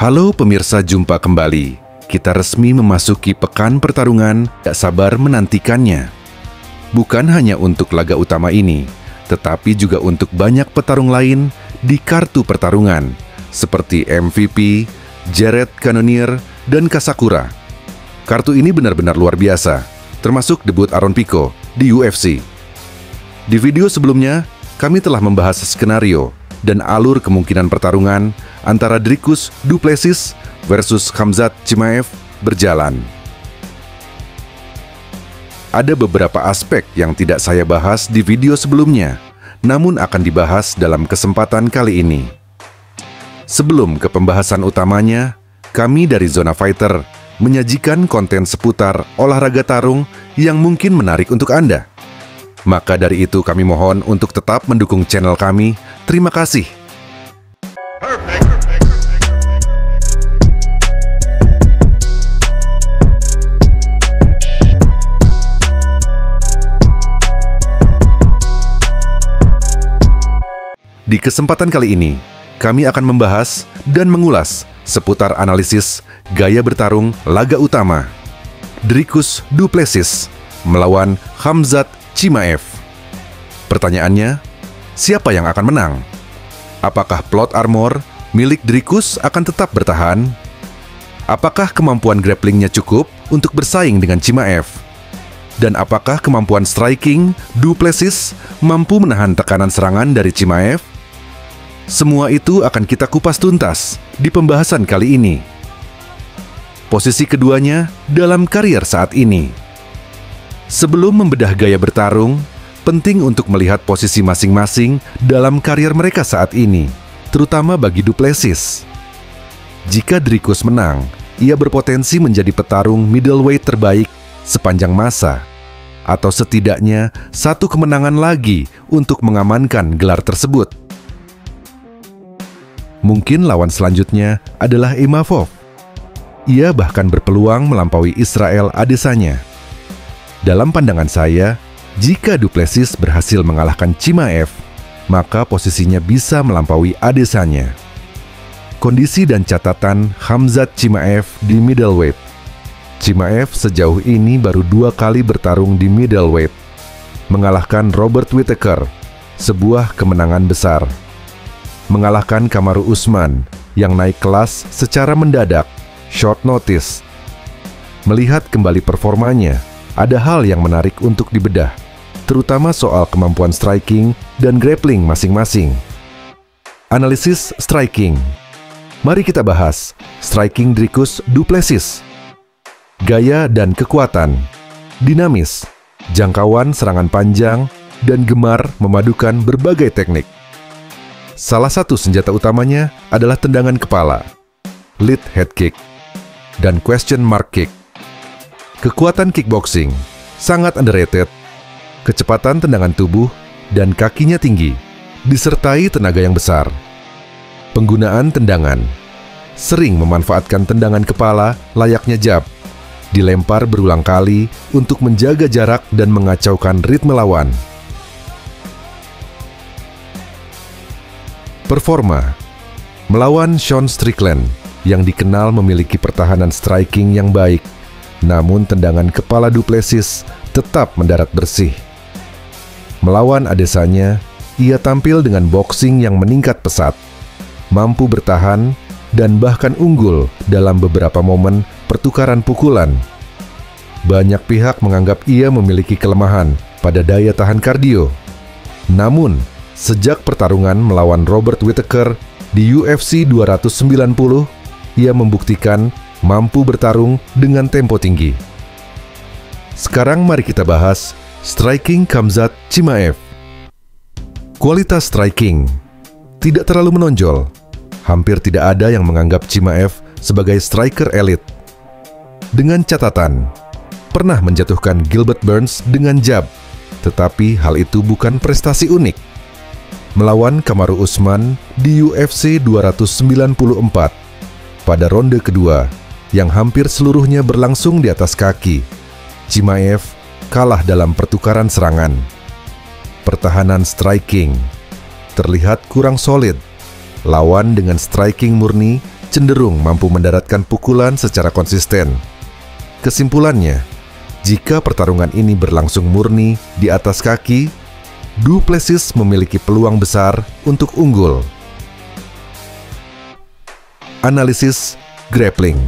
Halo pemirsa, jumpa kembali. Kita resmi memasuki pekan pertarungan, tak sabar menantikannya. Bukan hanya untuk laga utama ini, tetapi juga untuk banyak petarung lain di kartu pertarungan, seperti MVP, Jared Cannonier, dan Kasakura. Kartu ini benar-benar luar biasa, termasuk debut Aaron Pico di UFC. Di video sebelumnya, kami telah membahas skenario dan alur kemungkinan pertarungan antara Dricus Du Plessis versus Khamzat Chimaev berjalan. Ada beberapa aspek yang tidak saya bahas di video sebelumnya, namun akan dibahas dalam kesempatan kali ini. Sebelum ke pembahasan utamanya, kami dari Zona Fighter menyajikan konten seputar olahraga tarung yang mungkin menarik untuk Anda. Maka dari itu kami mohon untuk tetap mendukung channel kami. Terima kasih. Di kesempatan kali ini, kami akan membahas dan mengulas seputar analisis gaya bertarung laga utama Dricus Du Plessis melawan Khamzat Chimaev. Pertanyaannya, siapa yang akan menang? Apakah plot armor milik Dricus akan tetap bertahan? Apakah kemampuan grapplingnya cukup untuk bersaing dengan Chimaev? Dan apakah kemampuan striking Du Plessis mampu menahan tekanan serangan dari Chimaev? Semua itu akan kita kupas tuntas di pembahasan kali ini. Posisi keduanya dalam karier saat ini. Sebelum membedah gaya bertarung, penting untuk melihat posisi masing-masing dalam karier mereka saat ini, terutama bagi Du Plessis. Jika Dricus menang, ia berpotensi menjadi petarung middleweight terbaik sepanjang masa, atau setidaknya satu kemenangan lagi untuk mengamankan gelar tersebut. Mungkin lawan selanjutnya adalah Imavov. Ia bahkan berpeluang melampaui Israel Adesanya. Dalam pandangan saya, jika Du Plessis berhasil mengalahkan Chimaev, maka posisinya bisa melampaui Adesanya. Kondisi dan catatan Khamzat Chimaev di middleweight. Chimaev sejauh ini baru 2 kali bertarung di middleweight, mengalahkan Robert Whittaker, sebuah kemenangan besar. Mengalahkan Kamaru Usman yang naik kelas secara mendadak, short notice. Melihat kembali performanya, ada hal yang menarik untuk dibedah, terutama soal kemampuan striking dan grappling masing-masing. Analisis striking. Mari kita bahas striking Dricus Du Plessis. Gaya dan kekuatan, dinamis, jangkauan serangan panjang, dan gemar memadukan berbagai teknik. Salah satu senjata utamanya adalah tendangan kepala, lead head kick, dan question mark kick. Kekuatan kickboxing sangat underrated, kecepatan tendangan tubuh, dan kakinya tinggi, disertai tenaga yang besar. Penggunaan tendangan sering memanfaatkan tendangan kepala layaknya jab, dilempar berulang kali untuk menjaga jarak dan mengacaukan ritme lawan. Performa. Melawan Sean Strickland yang dikenal memiliki pertahanan striking yang baik, namun tendangan kepala Du Plessis tetap mendarat bersih. Melawan Adesanya, ia tampil dengan boxing yang meningkat pesat, mampu bertahan, dan bahkan unggul dalam beberapa momen pertukaran pukulan. Banyak pihak menganggap ia memiliki kelemahan pada daya tahan kardio. Namun, sejak pertarungan melawan Robert Whittaker di UFC 290, ia membuktikan mampu bertarung dengan tempo tinggi. Sekarang mari kita bahas striking Khamzat Chimaev. Kualitas striking tidak terlalu menonjol. Hampir tidak ada yang menganggap Chimaev sebagai striker elit. Dengan catatan, pernah menjatuhkan Gilbert Burns dengan jab, tetapi hal itu bukan prestasi unik. Melawan Kamaru Usman di UFC 294 pada ronde kedua, yang hampir seluruhnya berlangsung di atas kaki, Chimaev kalah dalam pertukaran serangan. Pertahanan striking terlihat kurang solid. Lawan dengan striking murni cenderung mampu mendaratkan pukulan secara konsisten. Kesimpulannya, jika pertarungan ini berlangsung murni di atas kaki, Du Plessis memiliki peluang besar untuk unggul. Analisis grappling.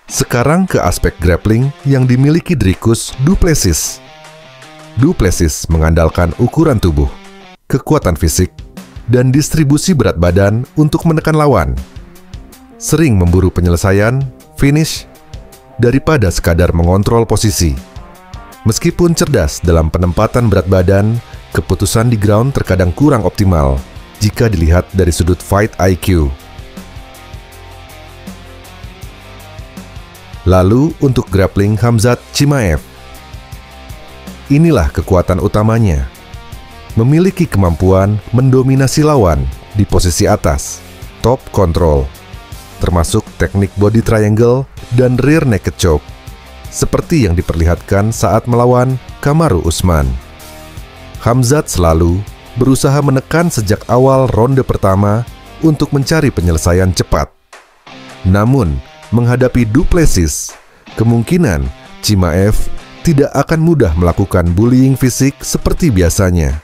Sekarang ke aspek grappling yang dimiliki Dricus Du Plessis. Du Plessis mengandalkan ukuran tubuh, kekuatan fisik, dan distribusi berat badan untuk menekan lawan. Sering memburu penyelesaian, finish, daripada sekadar mengontrol posisi. Meskipun cerdas dalam penempatan berat badan, keputusan di ground terkadang kurang optimal jika dilihat dari sudut fight IQ. Lalu untuk grappling Khamzat Chimaev. Inilah kekuatan utamanya. Memiliki kemampuan mendominasi lawan di posisi atas, top control, termasuk teknik body triangle dan rear naked choke, seperti yang diperlihatkan saat melawan Kamaru Usman. Khamzat selalu berusaha menekan sejak awal ronde pertama untuk mencari penyelesaian cepat. Namun, menghadapi Du Plessis, kemungkinan Chimaev tidak akan mudah melakukan bullying fisik seperti biasanya.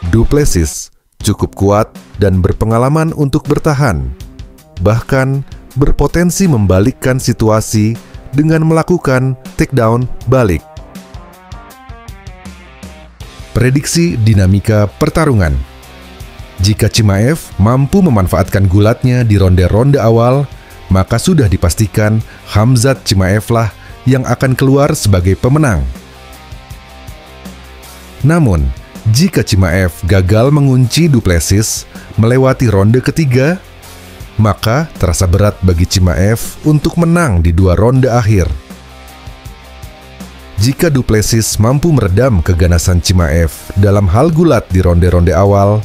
Du Plessis cukup kuat dan berpengalaman untuk bertahan, bahkan berpotensi membalikkan situasi dengan melakukan takedown balik. Prediksi dinamika pertarungan. Jika Chimaev mampu memanfaatkan gulatnya di ronde-ronde awal, maka sudah dipastikan Khamzat Chimaev lah yang akan keluar sebagai pemenang. Namun, jika Chimaev gagal mengunci Du Plessis melewati ronde ketiga, maka terasa berat bagi Chimaev untuk menang di 2 ronde akhir. Jika Du Plessis mampu meredam keganasan Chimaev dalam hal gulat di ronde-ronde awal,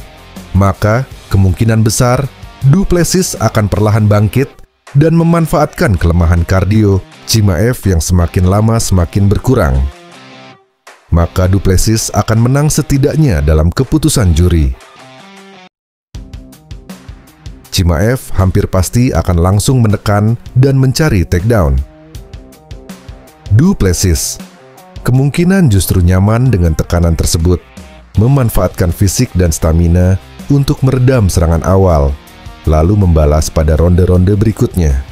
maka kemungkinan besar Du Plessis akan perlahan bangkit dan memanfaatkan kelemahan kardio Chimaev yang semakin lama semakin berkurang. Maka Du Plessis akan menang setidaknya dalam keputusan juri. Chimaev hampir pasti akan langsung menekan dan mencari takedown. Du Plessis kemungkinan justru nyaman dengan tekanan tersebut, memanfaatkan fisik dan stamina untuk meredam serangan awal, lalu membalas pada ronde-ronde berikutnya.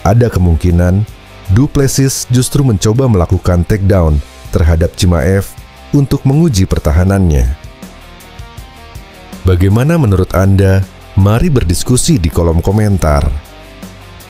Ada kemungkinan Du Plessis justru mencoba melakukan takedown terhadap Chimaev untuk menguji pertahanannya. Bagaimana menurut Anda? Mari berdiskusi di kolom komentar.